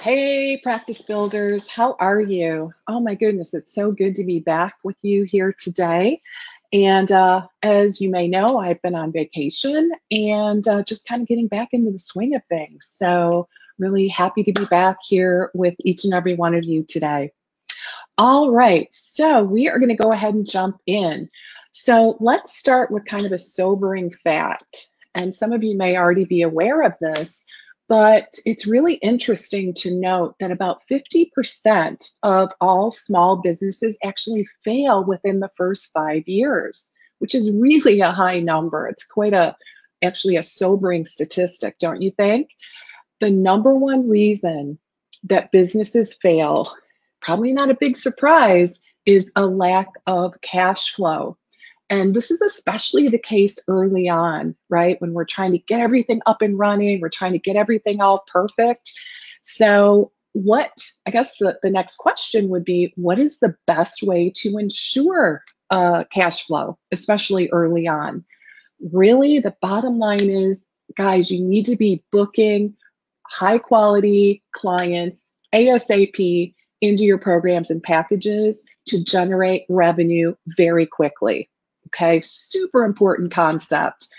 Hey, practice builders, how are you? Oh my goodness, it's so good to be back with you here today. And as you may know, I've been on vacation and just kind of getting back into the swing of things. So, really happy to be back here with each and every one of you today. All right, so we are going to go ahead and jump in. So, let's start with kind of a sobering fact. And some of you may already be aware of this, but it's really interesting to note that about 50% of all small businesses actually fail within the first 5 years, which is really a high number. It's quite actually a sobering statistic, don't you think? The number one reason that businesses fail, probably not a big surprise, is a lack of cash flow. And this is especially the case early on, right? When we're trying to get everything up and running, we're trying to get everything all perfect. So, I guess the next question would be, what is the best way to ensure cash flow, especially early on? Really, the bottom line is, guys, you need to be booking high quality clients ASAP into your programs and packages to generate revenue very quickly. Okay, super important concept.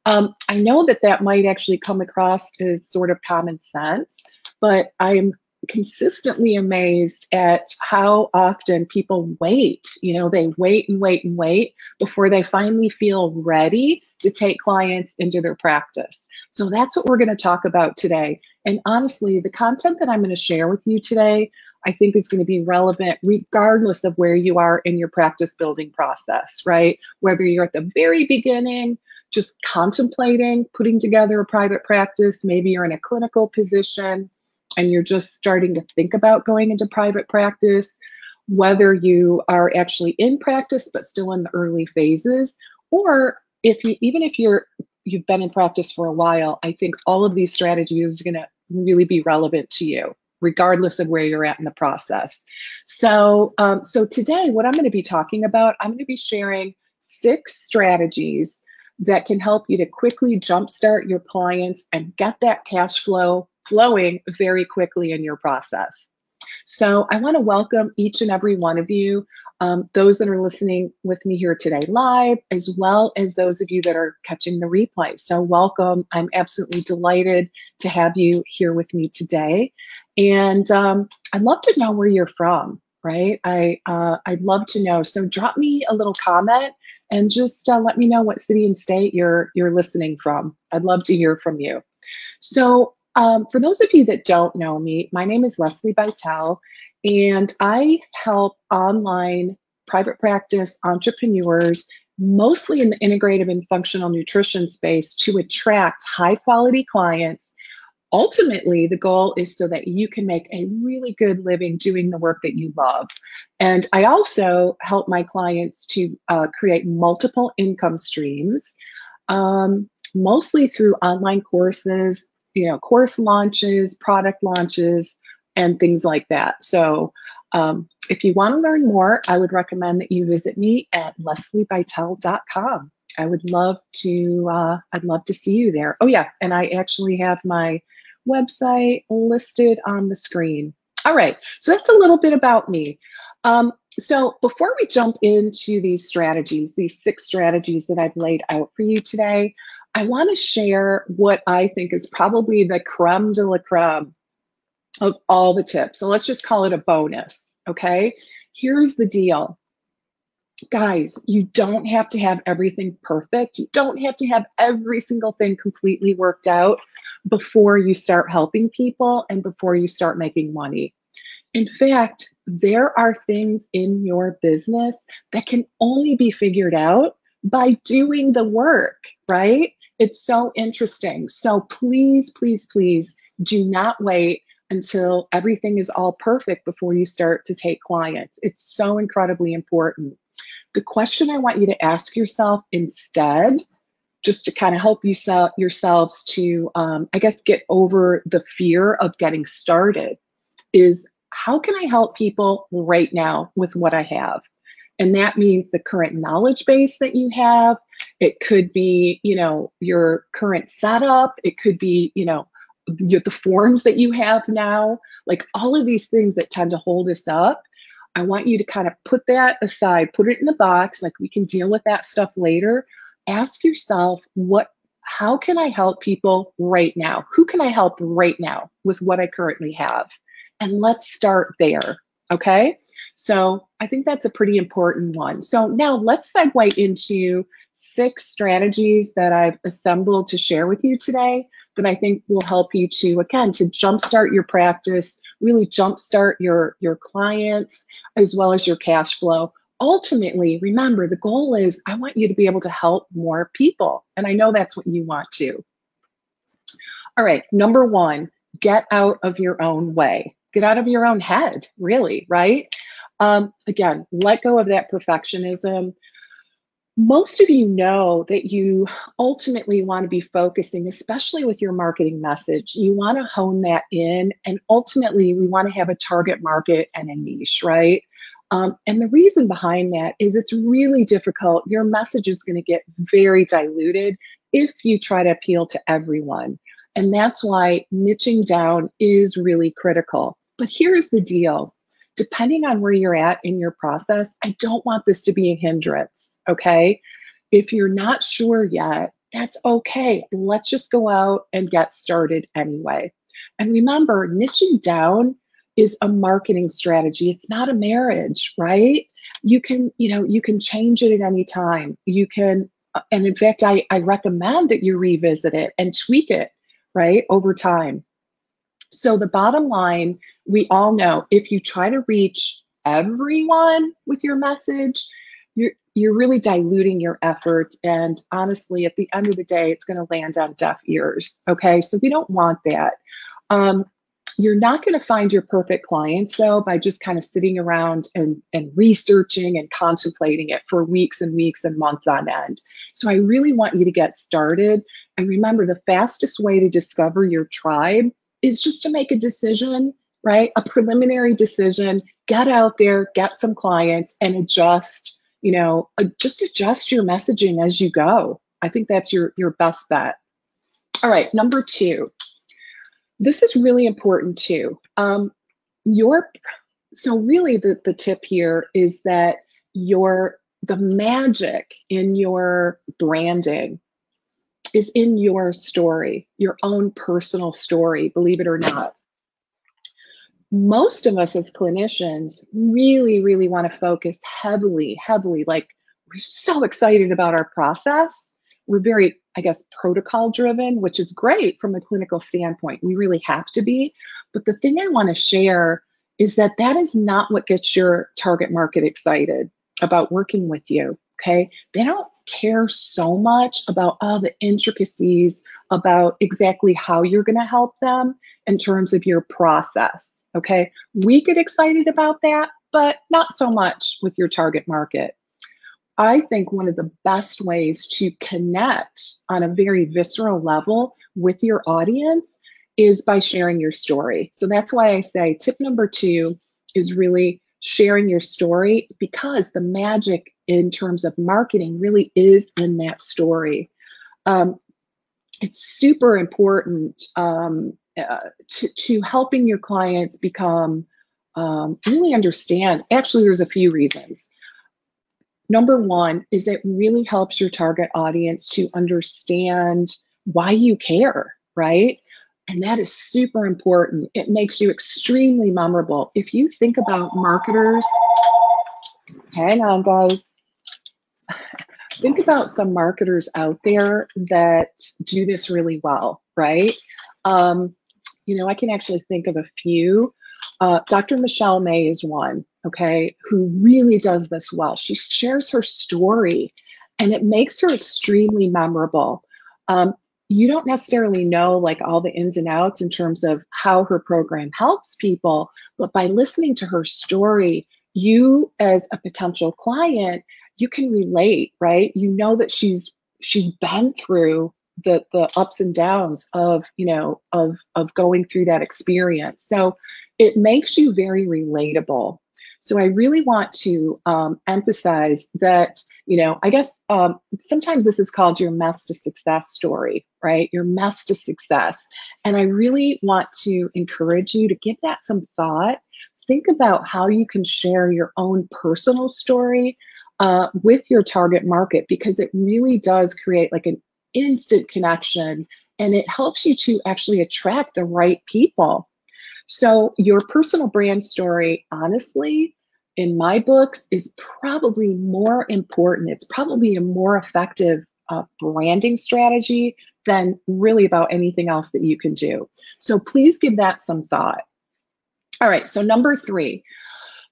I know that that might actually come across as sort of common sense, but I'm consistently amazed at how often people wait. They wait and wait and wait before they finally feel ready to take clients into their practice. So that's what we're going to talk about today. And honestly, the content that I'm going to share with you today, I think is going to be relevant regardless of where you are in your practice building process, right? Whether you're at the very beginning, just contemplating putting together a private practice, maybe you're in a clinical position and you're just starting to think about going into private practice, whether you are actually in practice but still in the early phases, or even if you've been in practice for a while, I think all of these strategies are going to really be relevant to you, regardless of where you're at in the process. So today, what I'm going to be talking about, I'm going to be sharing 6 strategies that can help you to quickly jumpstart your clients and get that cash flow flowing very quickly in your process. So I want to welcome each and every one of you, those that are listening with me here today live, as well as those of you that are catching the replay. So welcome. I'm absolutely delighted to have you here with me today. And I'd love to know where you're from, right? I'd love to know. So drop me a little comment and just let me know what city and state you're listening from. I'd love to hear from you. So for those of you that don't know me, my name is Lesli BItel, and I help online private practice entrepreneurs, mostly in the integrative and functional nutrition space, to attract high quality clients. Ultimately, the goal is so that you can make a really good living doing the work that you love. And I also help my clients to create multiple income streams, mostly through online courses, course launches, product launches, and things like that. So if you want to learn more, I would recommend that you visit me at leslibitel.com. I'd love to see you there. Oh yeah, and I actually have my website listed on the screen. All right, so that's a little bit about me. So before we jump into these strategies, these 6 strategies that I've laid out for you today, I want to share what I think is probably the creme de la creme of all the tips. So let's just call it a bonus, okay? Here's the deal. Guys, you don't have to have everything perfect. You don't have to have every single thing completely worked out before you start helping people and before you start making money. In fact, there are things in your business that can only be figured out by doing the work, right? It's so interesting. So please, please, please do not wait until everything is all perfect before you start to take clients. It's so incredibly important. The question I want you to ask yourself instead, just to kind of help you yourselves to, I guess, get over the fear of getting started, is how can I help people right now with what I have? And that means the current knowledge base that you have. It could be, your current setup. It could be, the forms that you have now, like all of these things that tend to hold us up. I want you to kind of put that aside, put it in the box, like we can deal with that stuff later. Ask yourself, how can I help people right now? Who can I help right now with what I currently have? And let's start there. Okay. So I think that's a pretty important one. So now let's segue into 6 strategies that I've assembled to share with you today that I think will help you to, again, to jumpstart your practice, really jumpstart your clients as well as your cash flow. Ultimately, remember, the goal is I want you to be able to help more people. And I know that's what you want to. All right, number 1, get out of your own way. Get out of your own head, really, right? Again, let go of that perfectionism. Most of you know that you ultimately want to be focusing, especially with your marketing message. You want to hone that in, and ultimately, we want to have a target market and a niche, right? And the reason behind that is it's really difficult. Your message is going to get very diluted if you try to appeal to everyone. And that's why niching down is really critical. But here's the deal. Depending on where you're at in your process, I don't want this to be a hindrance, okay? If you're not sure yet, that's okay. Let's just go out and get started anyway. And remember, niching down is a marketing strategy. It's not a marriage, right? You can change it at any time. You can, and in fact, I recommend that you revisit it and tweak it, right, over time. So the bottom line, we all know if you try to reach everyone with your message, you're really diluting your efforts. And honestly, at the end of the day, it's going to land on deaf ears. Okay, so we don't want that. You're not going to find your perfect clients, though, by just kind of sitting around and researching and contemplating it for weeks and weeks and months on end. So I really want you to get started. And remember, the fastest way to discover your tribe is just to make a decision, right? A preliminary decision, get out there, get some clients, and adjust, just adjust your messaging as you go. I think that's your best bet. All right, number 2. This is really important too. So really the tip here is that the magic in your branding is in your story, your own personal story, believe it or not. Most of us as clinicians really, really want to focus heavily, like we're so excited about our process. We're very, I guess, protocol driven, which is great from a clinical standpoint. We really have to be. But the thing I want to share is that is not what gets your target market excited about working with you. Okay. They don't care so much about all the intricacies about exactly how you're going to help them in terms of your process. Okay. We get excited about that, but not so much with your target market. I think one of the best ways to connect on a very visceral level with your audience is by sharing your story. So that's why I say tip number 2 is really sharing your story, because the magic in terms of marketing really is in that story. It's super important to helping your clients become really understand. Actually, there's a few reasons. Number 1 is it really helps your target audience to understand why you care, right? And that is super important. It makes you extremely memorable. If you think about marketers, hang on, guys. Think about some marketers out there that do this really well, right? I can actually think of a few. Dr. Michelle May is one, okay, who really does this well. She shares her story and it makes her extremely memorable. You don't necessarily know like all the ins and outs in terms of how her program helps people, but by listening to her story, you as a potential client, you can relate, right? You know that she's been through the ups and downs of going through that experience. So it makes you very relatable. So I really want to emphasize that I guess sometimes this is called your mess to success story, right? Your mess to success. And I really want to encourage you to give that some thought. Think about how you can share your own personal story with your target market, because it really does create like an instant connection, and it helps you to actually attract the right people. So your personal brand story, honestly, in my books, is probably more important. It's probably a more effective branding strategy than really about anything else that you can do. So please give that some thought. All right, so number 3.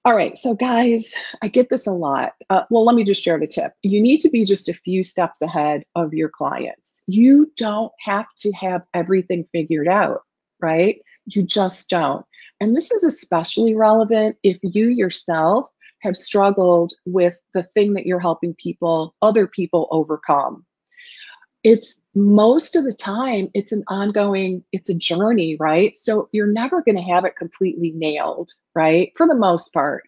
All right, so guys, I get this a lot. Well, let me just share the tip. You need to be just a few steps ahead of your clients. You don't have to have everything figured out, right? You just don't. And this is especially relevant if you yourself have struggled with the thing that you're helping other people overcome. It's most of the time, it's a journey, right? So you're never going to have it completely nailed, right? For the most part.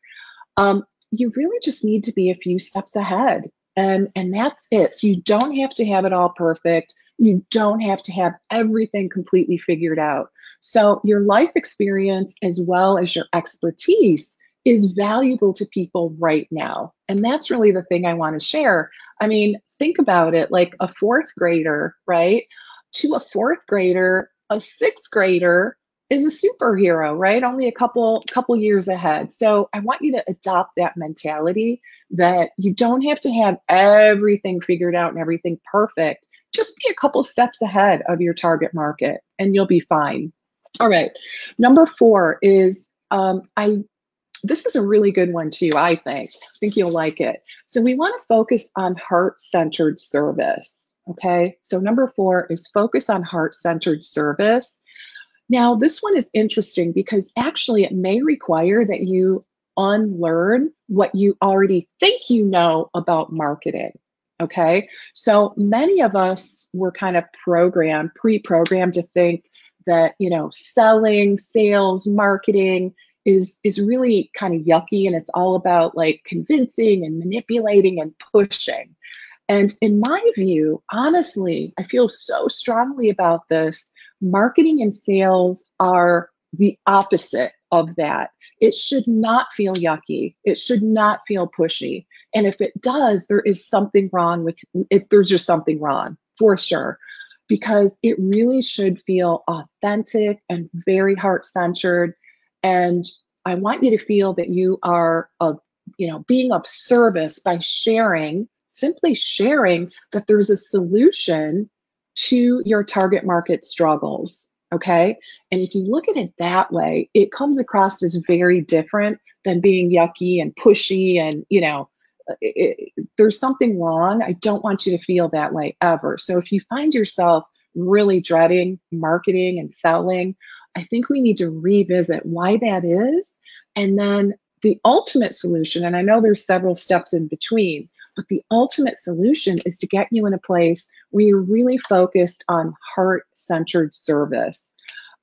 You really just need to be a few steps ahead. And that's it. So you don't have to have it all perfect. You don't have to have everything completely figured out. So your life experience as well as your expertise is valuable to people right now. And that's really the thing I want to share. I mean, think about it, like a fourth grader, right? To a fourth grader, a sixth grader is a superhero, right? Only a couple years ahead. So I want you to adopt that mentality that you don't have to have everything figured out and everything perfect. Just be a couple steps ahead of your target market and you'll be fine. All right. Number 4 is this is a really good one too, I think. I think you'll like it. So we want to focus on heart-centered service. Okay. So number 4 is focus on heart-centered service. Now, this one is interesting because actually it may require that you unlearn what you already think you know about marketing. Okay. So many of us were kind of pre-programmed to think that, selling, sales, marketing is really kind of yucky, and it's all about like convincing and manipulating and pushing. And in my view, honestly, I feel so strongly about this. Marketing and sales are the opposite of that. It should not feel yucky. It should not feel pushy. And if it does, there is something wrong with it. There's just something wrong for sure, because it really should feel authentic and very heart-centered. And I want you to feel that you are being of service by simply sharing that there's a solution to your target market struggles. Okay. And if you look at it that way, it comes across as very different than being yucky and pushy and, there's something wrong. I don't want you to feel that way ever. So if you find yourself really dreading marketing and selling, I think we need to revisit why that is. And then the ultimate solution, and I know there's several steps in between, but the ultimate solution is to get you in a place where you're really focused on heart-centered service.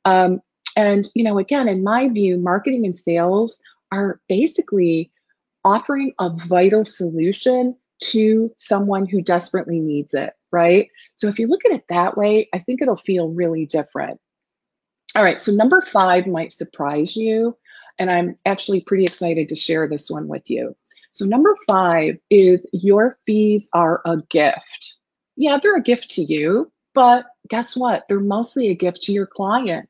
And, again, in my view, marketing and sales are basically offering a vital solution to someone who desperately needs it, right? So if you look at it that way, I think it'll feel really different. All right, so number 5 might surprise you, and I'm actually pretty excited to share this one with you. So number 5 is your fees are a gift. Yeah, they're a gift to you, but guess what? They're mostly a gift to your client.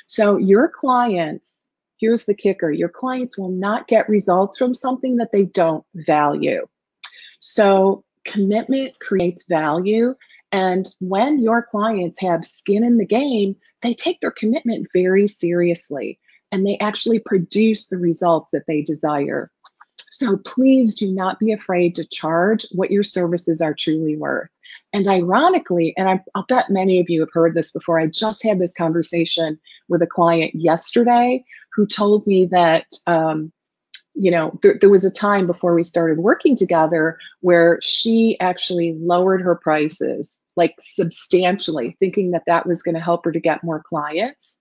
So your clients, here's the kicker, your clients will not get results from something that they don't value. So commitment creates value. And when your clients have skin in the game, they take their commitment very seriously and they actually produce the results that they desire. So please do not be afraid to charge what your services are truly worth. And ironically, and I'll bet many of you have heard this before, I just had this conversation with a client yesterday who told me that there was a time before we started working together where she actually lowered her prices like substantially, thinking that that was going to help her to get more clients.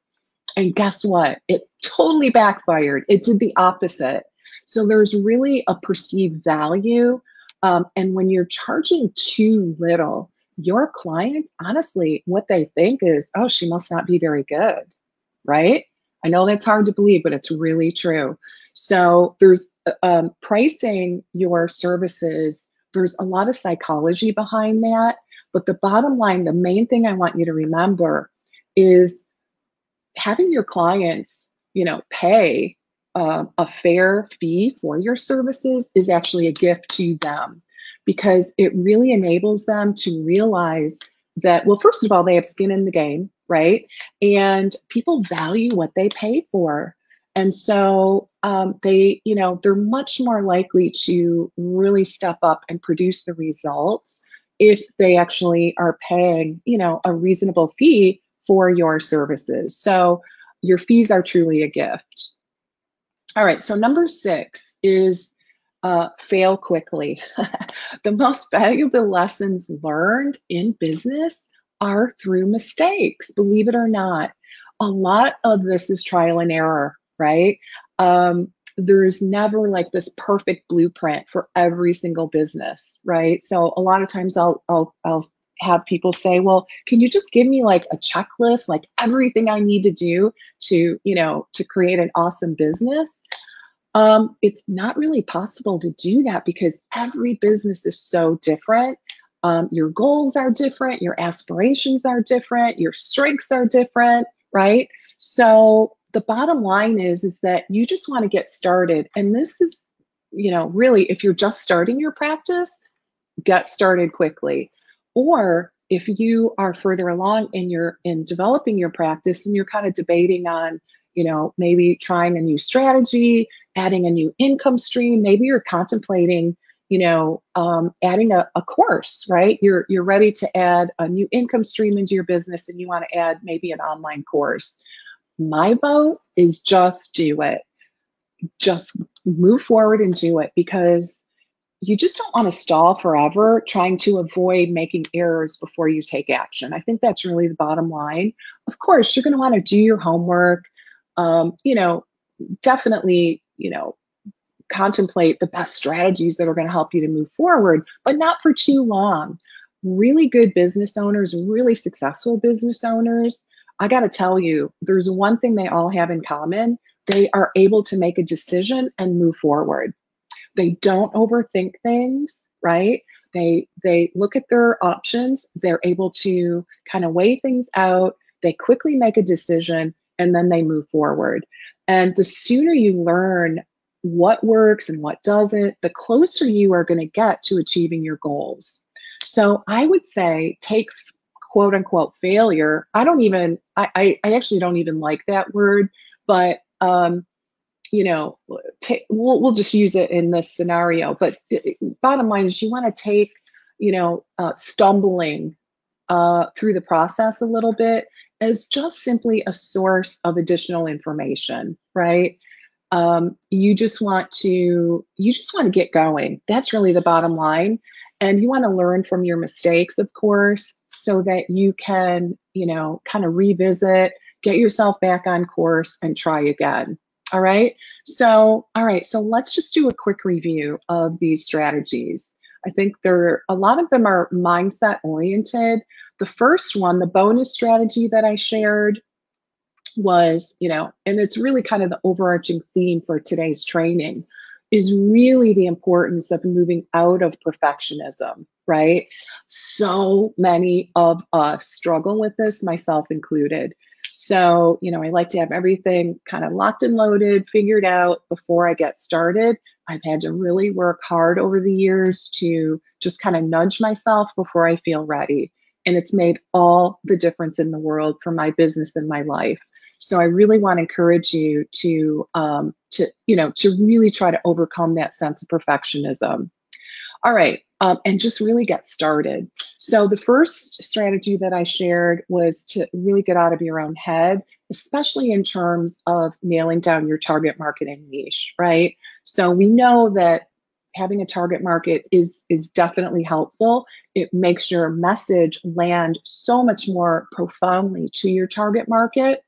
And guess what? It totally backfired. It did the opposite. So there's really a perceived value And when you're charging too little, your clients, honestly, what they think is, oh, she must not be very good, right? I know that's hard to believe, but it's really true. So there's pricing your services. There's a lot of psychology behind that. But the bottom line, the main thing I want you to remember is having your clients, pay a fair fee for your services is actually a gift to them because it really enables them to realize that, well, first of all, they have skin in the game, right? And people value what they pay for. And so they're much more likely to really step up and produce the results if they actually are paying, a reasonable fee for your services. So your fees are truly a gift. All right, so number 6 is fail quickly. The most valuable lessons learned in business are through mistakes, believe it or not. A lot of this is trial and error, right? There's never like this perfect blueprint for every single business, right? So a lot of times I'll have people say, well, can you just give me like a checklist, like everything I need to do to create an awesome business? It's not really possible to do that because every business is so different. Your goals are different, your aspirations are different, your strengths are different, right? So the bottom line is that you just want to get started. And this is, really, if you're just starting your practice, get started quickly. Or if you are further along in developing your practice and you're kind of debating on, maybe trying a new strategy, adding a new income stream, maybe you're contemplating, adding a course, right? You're ready to add a new income stream into your business and you want to add maybe an online course. My vote is just do it. Just move forward and do it because you just don't want to stall forever trying to avoid making errors before you take action. I think that's really the bottom line. Of course, you're going to want to do your homework, definitely, contemplate the best strategies that are going to help you to move forward, but not for too long. Really good business owners, really successful business owners, I got to tell you, there's one thing they all have in common. They are able to make a decision and move forward. They don't overthink things, right? They look at their options. They're able to kind of weigh things out. They quickly make a decision and then they move forward. And the sooner you learn what works and what doesn't, the closer you are going to get to achieving your goals. So I would say take quote unquote failure. I actually don't even like that word, but we'll just use it in this scenario. But bottom line is you want to take, stumbling through the process a little bit as just simply a source of additional information, right? You just want to get going. That's really the bottom line. And you want to learn from your mistakes, of course, so that you can, kind of revisit, get yourself back on course and try again. All right. So let's just do a quick review of these strategies. I think a lot of them are mindset oriented. The first one, the bonus strategy that I shared was, and it's really kind of the overarching theme for today's training, is really the importance of moving out of perfectionism, right? So many of us struggle with this, myself included. So, I like to have everything kind of locked and loaded, figured out before I get started. I've had to really work hard over the years to just kind of nudge myself before I feel ready. And it's made all the difference in the world for my business and my life. So I really want to encourage you to really try to overcome that sense of perfectionism. All right, and just really get started. So the first strategy that I shared was to really get out of your own head, especially in terms of nailing down your target marketing niche, right? So we know that having a target market is definitely helpful. It makes your message land so much more profoundly to your target market.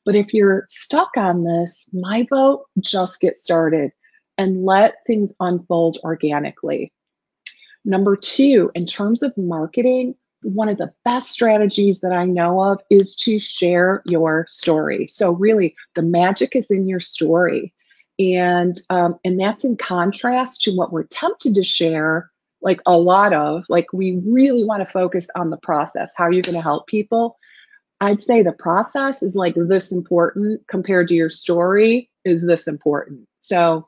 But if you're stuck on this, my vote, just get started and let things unfold organically. Number two, in terms of marketing, one of the best strategies that I know of is to share your story. So really, the magic is in your story, and that's in contrast to what we're tempted to share. Like a lot of, like we really want to focus on the process. How are you going to help people? I'd say the process is like this important compared to your story is this important. So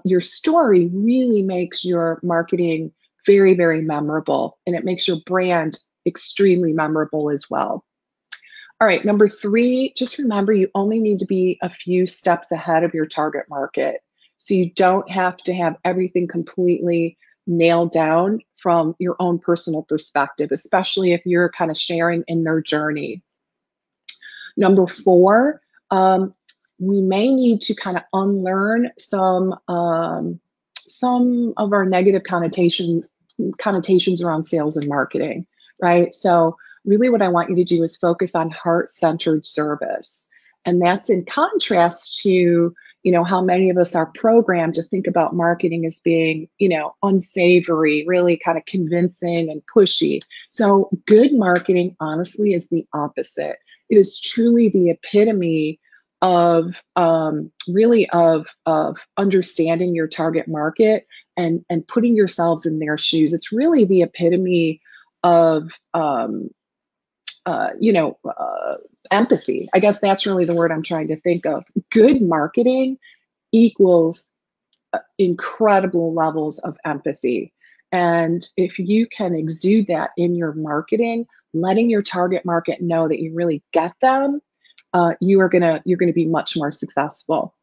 your story really makes your marketing very, very memorable, and it makes your brand extremely memorable as well. All right, number three, just remember you only need to be a few steps ahead of your target market. So you don't have to have everything completely nailed down from your own personal perspective, especially if you're kind of sharing in their journey. Number four, we may need to kind of unlearn some of our negative connotations around sales and marketing, right? So really what I want you to do is focus on heart-centered service. And that's in contrast to, how many of us are programmed to think about marketing as being, unsavory, really kind of convincing and pushy. So good marketing, honestly, is the opposite. It is truly the epitome of really of understanding your target market and putting yourselves in their shoes. It's really the epitome of empathy. I guess that's really the word I'm trying to think of. Good marketing equals incredible levels of empathy. And if you can exude that in your marketing, letting your target market know that you really get them, you're gonna be much more successful.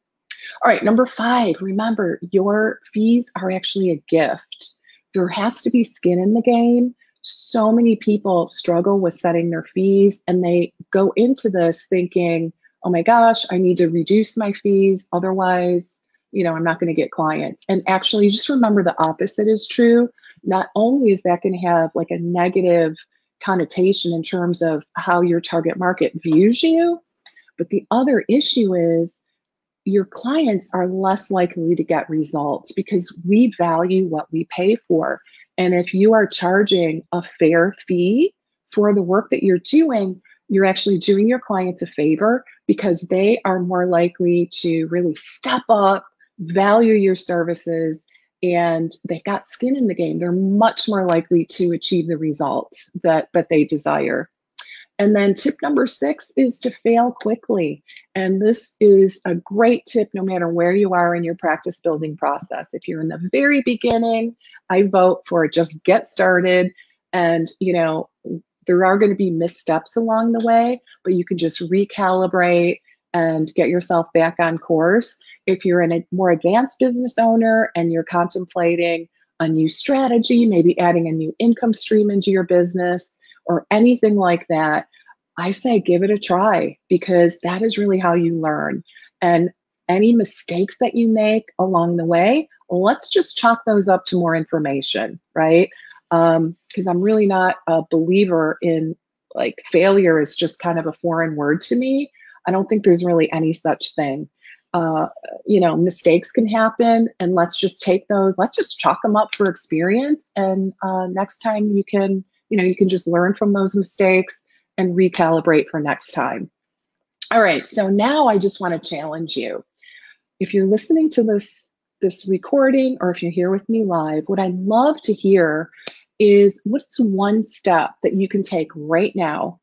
All right, number five, remember your fees are actually a gift. There has to be skin in the game. So many people struggle with setting their fees, and they go into this thinking, oh my gosh, I need to reduce my fees. Otherwise, I'm not going to get clients. And actually, just remember the opposite is true. Not only is that going to have like a negative connotation in terms of how your target market views you, but the other issue is your clients are less likely to get results because we value what we pay for. And if you are charging a fair fee for the work that you're doing, you're actually doing your clients a favor because they are more likely to really step up, value your services, and they've got skin in the game. They're much more likely to achieve the results that they desire. And then tip number six is to fail quickly. And this is a great tip no matter where you are in your practice building process. If you're in the very beginning, I vote for just get started. And, there are going to be missteps along the way, but you can just recalibrate and get yourself back on course. If you're a more advanced business owner and you're contemplating a new strategy, maybe adding a new income stream into your business, or anything like that, I say give it a try because that is really how you learn. And any mistakes that you make along the way, let's just chalk those up to more information, right? Because I'm really not a believer in like failure is just kind of a foreign word to me. I don't think there's really any such thing. Mistakes can happen, and let's just take those, let's just chalk them up for experience. And next time you can just learn from those mistakes and recalibrate for next time. All right, so now I just want to challenge you. If you're listening to this recording, or if you're here with me live, what I'd love to hear is what's one step that you can take right now,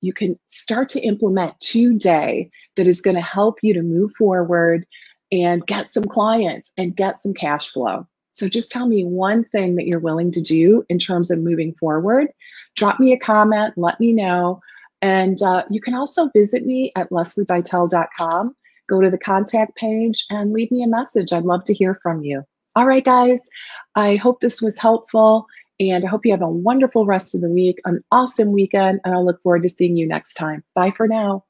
you can start to implement today that is going to help you to move forward and get some clients and get some cash flow. So just tell me one thing that you're willing to do in terms of moving forward. Drop me a comment, let me know. And you can also visit me at leslibitel.com. Go to the contact page and leave me a message. I'd love to hear from you. All right, guys, I hope this was helpful. And I hope you have a wonderful rest of the week, an awesome weekend, and I'll look forward to seeing you next time. Bye for now.